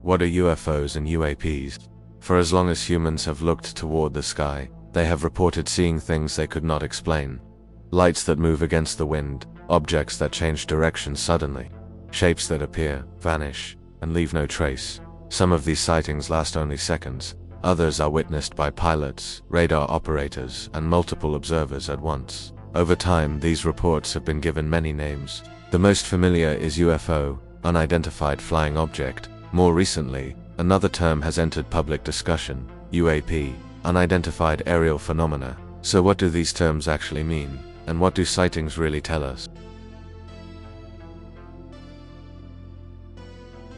What are UFOs and UAPs? For as long as humans have looked toward the sky, they have reported seeing things they could not explain. Lights that move against the wind, objects that change direction suddenly, shapes that appear, vanish, and leave no trace. Some of these sightings last only seconds. Others are witnessed by pilots, radar operators, and multiple observers at once. Over time, these reports have been given many names. The most familiar is UFO, unidentified flying object. More recently, another term has entered public discussion, UAP, unidentified aerial phenomena. So what do these terms actually mean, and what do sightings really tell us?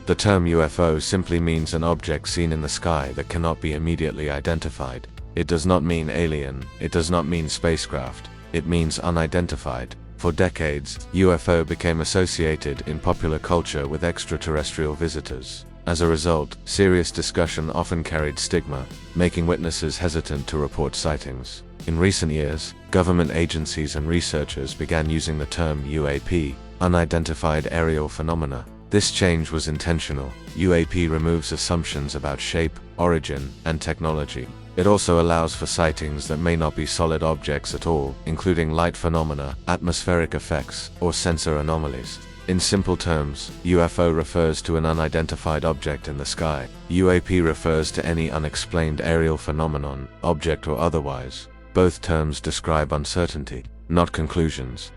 The term UFO simply means an object seen in the sky that cannot be immediately identified. It does not mean alien, it does not mean spacecraft, it means unidentified. For decades, UFO became associated in popular culture with extraterrestrial visitors. As a result, serious discussion often carried stigma, making witnesses hesitant to report sightings. In recent years, government agencies and researchers began using the term UAP, unidentified aerial phenomena. This change was intentional. UAP removes assumptions about shape, origin, and technology. It also allows for sightings that may not be solid objects at all, including light phenomena, atmospheric effects, or sensor anomalies. In simple terms, UFO refers to an unidentified object in the sky. UAP refers to any unexplained aerial phenomenon, object or otherwise. Both terms describe uncertainty, not conclusions.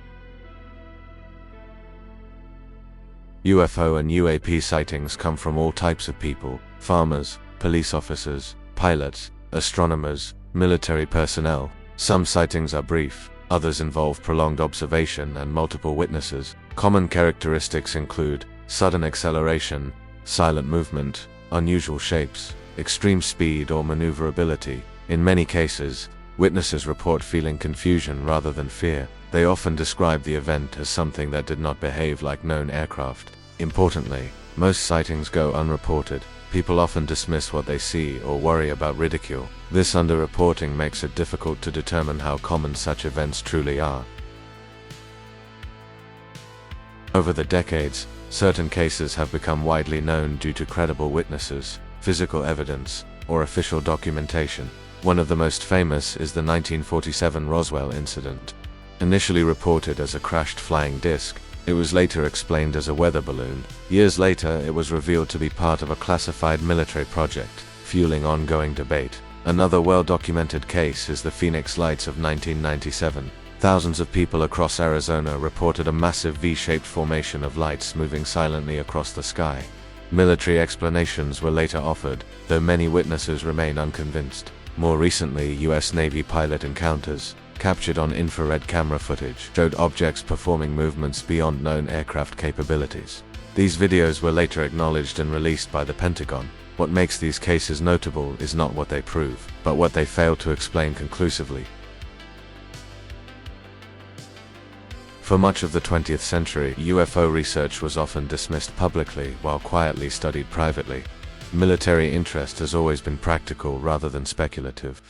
UFO and UAP sightings come from all types of people: farmers, police officers, pilots, astronomers, military personnel. Some sightings are brief, others involve prolonged observation and multiple witnesses. Common characteristics include sudden acceleration, silent movement, unusual shapes, extreme speed or maneuverability. In many cases, witnesses report feeling confusion rather than fear. They often describe the event as something that did not behave like known aircraft. Importantly, most sightings go unreported. People often dismiss what they see or worry about ridicule. This underreporting makes it difficult to determine how common such events truly are. Over the decades, certain cases have become widely known due to credible witnesses, physical evidence, or official documentation. One of the most famous is the 1947 Roswell incident. Initially reported as a crashed flying disc, it was later explained as a weather balloon. Years later, it was revealed to be part of a classified military project, fueling ongoing debate. Another well-documented case is the Phoenix Lights of 1997. Thousands of people across Arizona reported a massive V-shaped formation of lights moving silently across the sky. Military explanations were later offered, though many witnesses remain unconvinced. More recently, U.S. Navy pilot encounters, captured on infrared camera footage, showed objects performing movements beyond known aircraft capabilities. These videos were later acknowledged and released by the Pentagon. What makes these cases notable is not what they prove, but what they fail to explain conclusively. For much of the 20th century, UFO research was often dismissed publicly while quietly studied privately. Military interest has always been practical rather than speculative.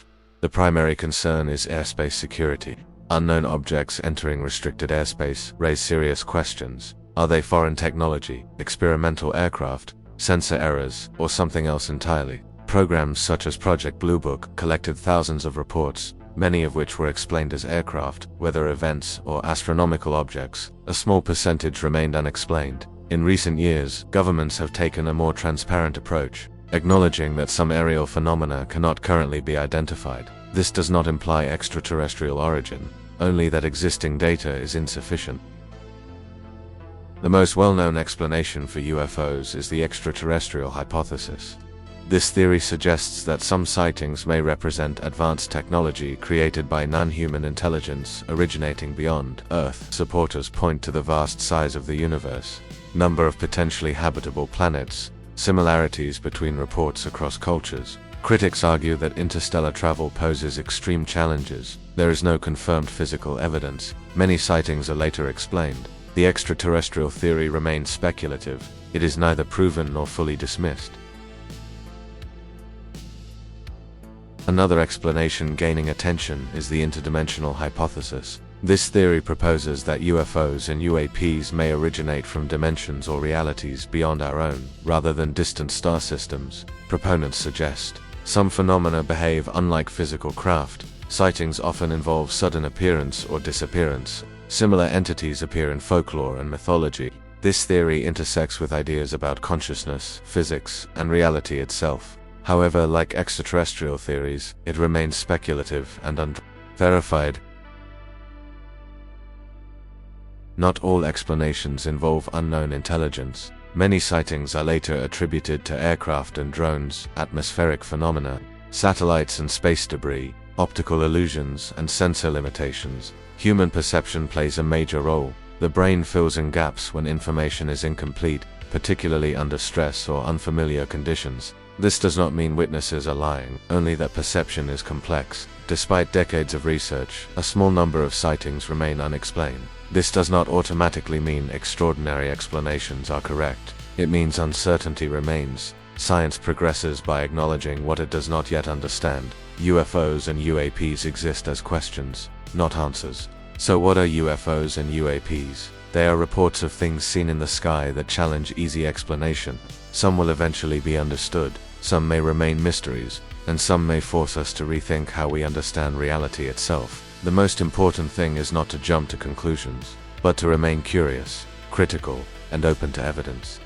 The primary concern is airspace security. Unknown objects entering restricted airspace raise serious questions. Are they foreign technology, experimental aircraft, sensor errors, or something else entirely? Programs such as Project Blue Book collected thousands of reports, many of which were explained as aircraft, weather events, or astronomical objects. A small percentage remained unexplained. In recent years, governments have taken a more transparent approach, acknowledging that some aerial phenomena cannot currently be identified. This does not imply extraterrestrial origin, only that existing data is insufficient. The most well-known explanation for UFOs is the extraterrestrial hypothesis. This theory suggests that some sightings may represent advanced technology created by non-human intelligence originating beyond Earth. Supporters point to the vast size of the universe, number of potentially habitable planets, similarities between reports across cultures. Critics argue that interstellar travel poses extreme challenges. There is no confirmed physical evidence. Many sightings are later explained. The extraterrestrial theory remains speculative. It is neither proven nor fully dismissed. Another explanation gaining attention is the interdimensional hypothesis. This theory proposes that UFOs and UAPs may originate from dimensions or realities beyond our own, rather than distant star systems. Proponents suggest some phenomena behave unlike physical craft. Sightings often involve sudden appearance or disappearance. Similar entities appear in folklore and mythology. This theory intersects with ideas about consciousness, physics, and reality itself. However, like extraterrestrial theories, it remains speculative and unverified. Not all explanations involve unknown intelligence. Many sightings are later attributed to aircraft and drones, atmospheric phenomena, satellites and space debris, optical illusions, and sensor limitations. Human perception plays a major role. The brain fills in gaps when information is incomplete, particularly under stress or unfamiliar conditions. This does not mean witnesses are lying, only that perception is complex. Despite decades of research, a small number of sightings remain unexplained. This does not automatically mean extraordinary explanations are correct. It means uncertainty remains. Science progresses by acknowledging what it does not yet understand. UFOs and UAPs exist as questions, not answers. So what are UFOs and UAPs? They are reports of things seen in the sky that challenge easy explanation. Some will eventually be understood, some may remain mysteries, and some may force us to rethink how we understand reality itself. The most important thing is not to jump to conclusions, but to remain curious, critical, and open to evidence.